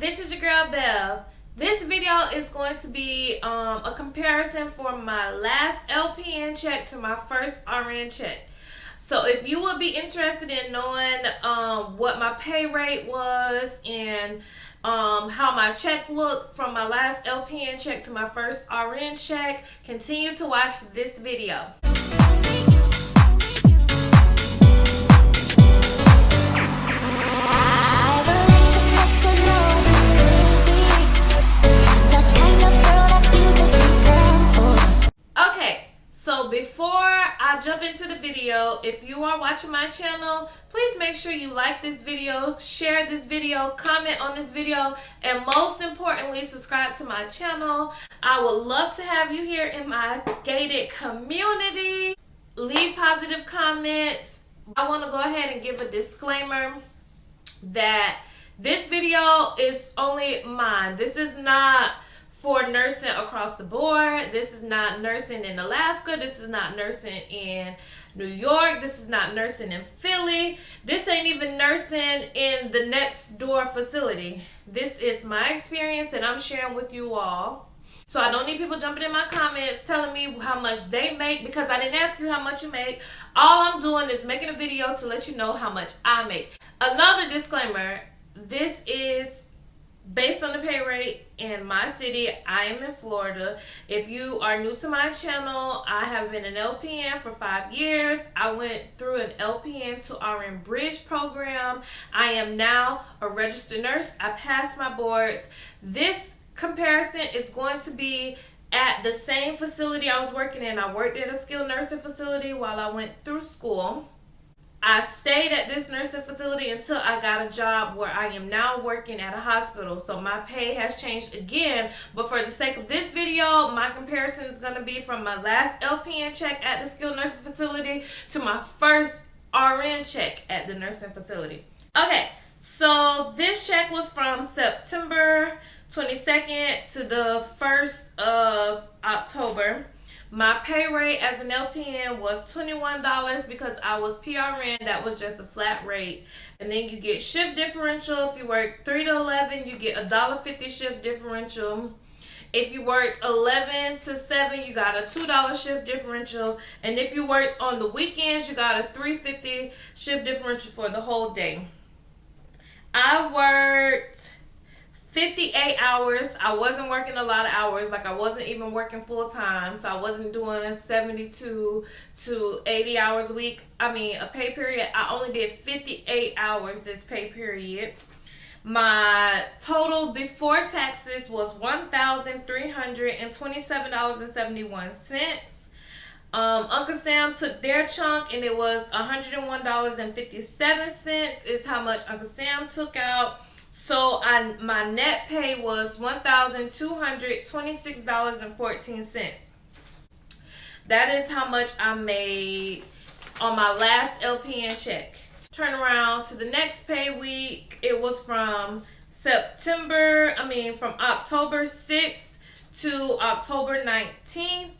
this is your girl Bev. This video is going to be a comparison for my last LPN check to my first RN check. So if you would be interested in knowing what my pay rate was and how my check looked from my last LPN check to my first RN check, continue to watch this video. So before I jump into the video, if you are watching my channel, please make sure you like this video, share this video, comment on this video, and most importantly, subscribe to my channel. I would love to have you here in my gated community. Leave positive comments. I want to go ahead and give a disclaimer that this video is only mine. This is not for nursing across the board. This is not nursing in Alaska. This is not nursing in New York. This is not nursing in Philly. This ain't even nursing in the next door facility. This is my experience that I'm sharing with you all. So I don't need people jumping in my comments telling me how much they make, because I didn't ask you how much you make. All I'm doing is making a video to let you know how much I make. Another disclaimer, this is based on the pay rate in my city. I am in Florida. If you are new to my channel, I have been an LPN for 5 years. I went through an LPN to RN Bridge program. I am now a registered nurse. I passed my boards. This comparison is going to be at the same facility I was working in. I worked at a skilled nursing facility while I went through school. I stayed at this nursing facility until I got a job where I am now working at a hospital. So my pay has changed again. But for the sake of this video, my comparison is going to be from my last LPN check at the skilled nursing facility to my first RN check at the nursing facility. Okay, so this check was from September 22nd to the 1st of October. My pay rate as an LPN was $21 because I was PRN. That was just a flat rate. And then you get shift differential. If you work 3 to 11, you get $1.50 shift differential. If you worked 11 to 7, you got a $2 shift differential. And if you worked on the weekends, you got a $3.50 shift differential for the whole day. I worked 58 hours. I wasn't working a lot of hours. Like, I wasn't even working full time. So I wasn't doing 72 to 80 hours a week. I mean, a pay period. I only did 58 hours this pay period. My total before taxes was $1,327.71. Uncle Sam took their chunk, and it was $101.57 is how much Uncle Sam took out. So my net pay was $1,226.14. That is how much I made on my last LPN check. Turn around to the next pay week. It was from October 6th to October 19th.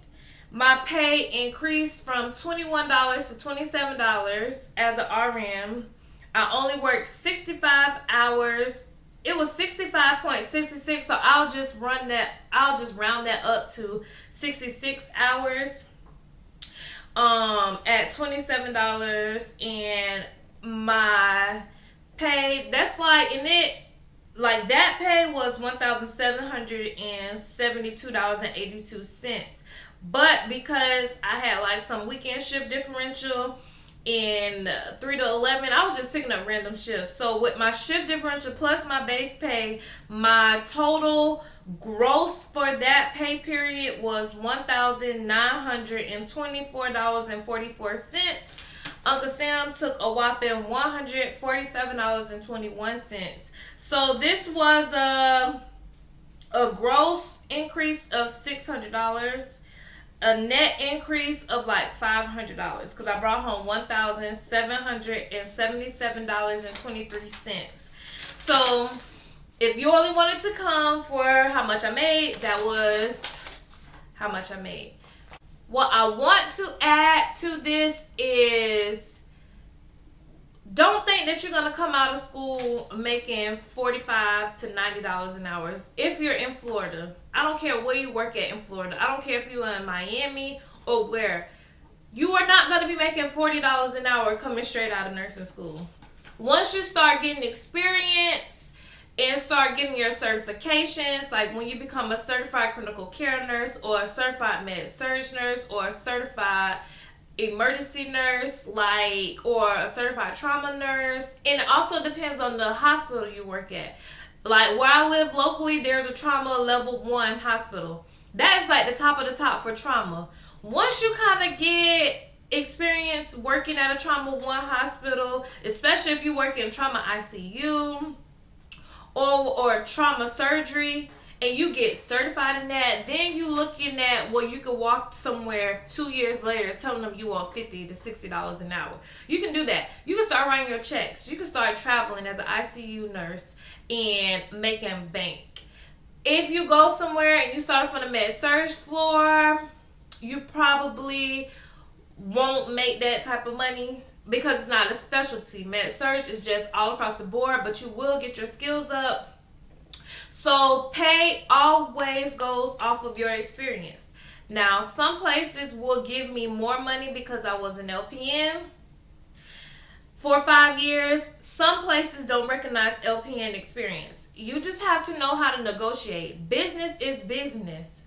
My pay increased from $21 to $27 as an RM. I only worked 65 hours. It was 65.66, so I'll just round that up to 66 hours at $27. And my pay, that's like, that pay was $1,772.82. But because I had like some weekend shift differential in 3 to 11, I was just picking up random shifts. So with my shift differential plus my base pay, my total gross for that pay period was $1,924.44. Uncle Sam took a whopping $147.21. So this was a gross increase of $600. A net increase of like $500 because I brought home $1,777.23. So if you only wanted to come for how much I made, that was how much I made. What I want to add to this is Don't think that you're gonna come out of school making $45 to $90 an hour. If you're in Florida, I don't care where you work at in Florida. I don't care if you're in Miami or where. You are not gonna be making $40 an hour coming straight out of nursing school. Once you start getting experience and start getting your certifications, like when you become a certified critical care nurse or a certified med-surg nurse or a certified emergency nurse, like, or a certified trauma nurse, and it also depends on the hospital you work at. Like where I live locally, there's a trauma level 1 hospital. That is like the top of the top for trauma. Once you kind of get experience working at a trauma 1 hospital, especially if you work in trauma ICU or trauma surgery, and you get certified in that, then you looking at where you could walk somewhere 2 years later telling them you want $50 to $60 an hour. You can do that. You can start writing your checks. You can start traveling as an ICU nurse and making bank. If you go somewhere and you start from the med-surg floor, you probably won't make that type of money because it's not a specialty. Med-surg is just all across the board, but you will get your skills up. So pay always goes off of your experience. Now, some places will give me more money because I was an LPN for 5 years. Some places don't recognize LPN experience. You just have to know how to negotiate. Business is business.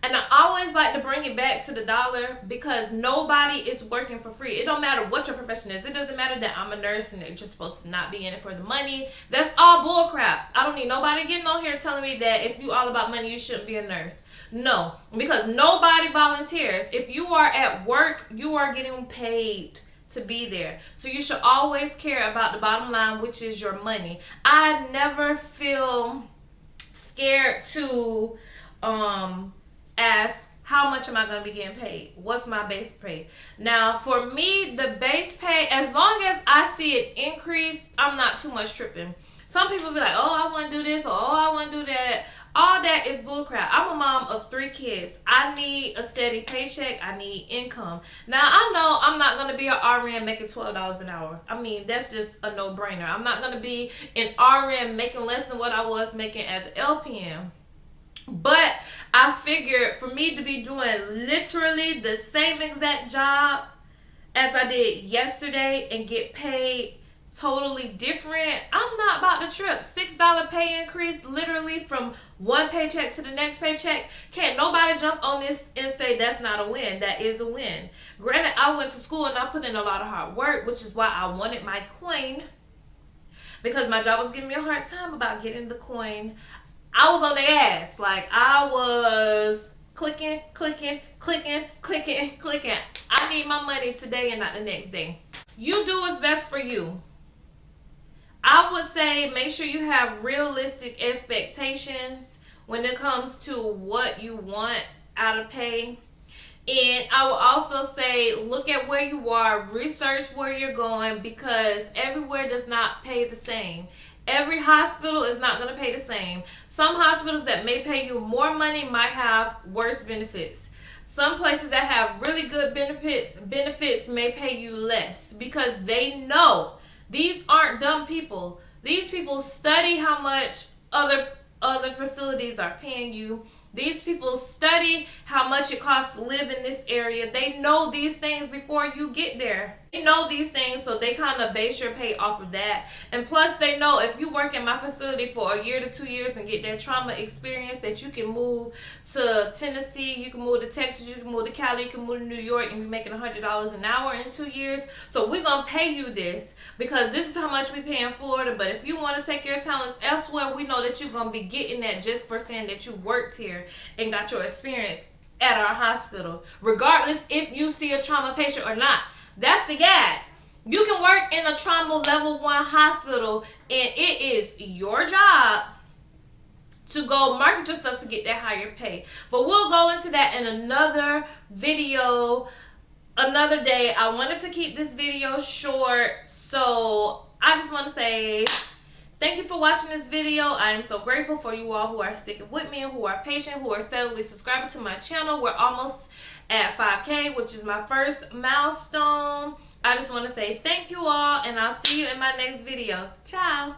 And I always like to bring it back to the dollar because nobody is working for free. It don't matter what your profession is. It doesn't matter that I'm a nurse and that you're supposed to not be in it for the money. That's all bull crap. I don't need nobody getting on here telling me that if you all about money, you shouldn't be a nurse. No, because nobody volunteers. If you are at work, you are getting paid to be there. So you should always care about the bottom line, which is your money. I never feel scared to ask, how much am I going to be getting paid? What's my base pay? Now, for me, the base pay, as long as I see it increase, I'm not too much tripping. Some people be like, oh, I want to do this, or oh, I want to do that. All that is bullcrap. I'm a mom of 3 kids. I need a steady paycheck. I need income. Now, I know I'm not going to be an RN making $12 an hour. I mean, that's just a no-brainer. I'm not going to be an RN making less than what I was making as an LPN. But I figured for me to be doing literally the same exact job as I did yesterday and get paid totally different, I'm not about to trip. $6 pay increase literally from one paycheck to the next paycheck. Can't nobody jump on this and say that's not a win. That is a win. Granted, I went to school and I put in a lot of hard work, which is why I wanted my coin, because my job was giving me a hard time about getting the coin. I was on their ass. Like, I was clicking. I need my money today and not the next day. You do what's best for you. I would say make sure you have realistic expectations when it comes to what you want out of pay. And I will also say look at where you are, research where you're going, because everywhere does not pay the same. Every hospital is not going to pay the same. Some hospitals that may pay you more money might have worse benefits. Some places that have really good benefits may pay you less because they know these aren't dumb people. These people study how much other facilities are paying you. These people study how much it costs to live in this area. They know these things before you get there. They know these things, so they kind of base your pay off of that. And plus, they know if you work in my facility for a year to 2 years and get that trauma experience, that you can move to Tennessee, you can move to Texas, you can move to Cali, you can move to New York and be making $100 an hour in 2 years. So we're going to pay you this because this is how much we pay in Florida. But if you want to take your talents elsewhere, we know that you're going to be getting that just for saying that you worked here and got your experience at our hospital, regardless if you see a trauma patient or not. That's the guy. You can work in a trauma level 1 hospital, and it is your job to go market yourself to get that higher pay. But we'll go into that in another video another day. I wanted to keep this video short, so I just want to say thank you for watching this video. I am so grateful for you all who are sticking with me and who are patient, who are steadily subscribing to my channel. We're almost at 5K, which is my first milestone. I just want to say thank you all, and I'll see you in my next video. Ciao.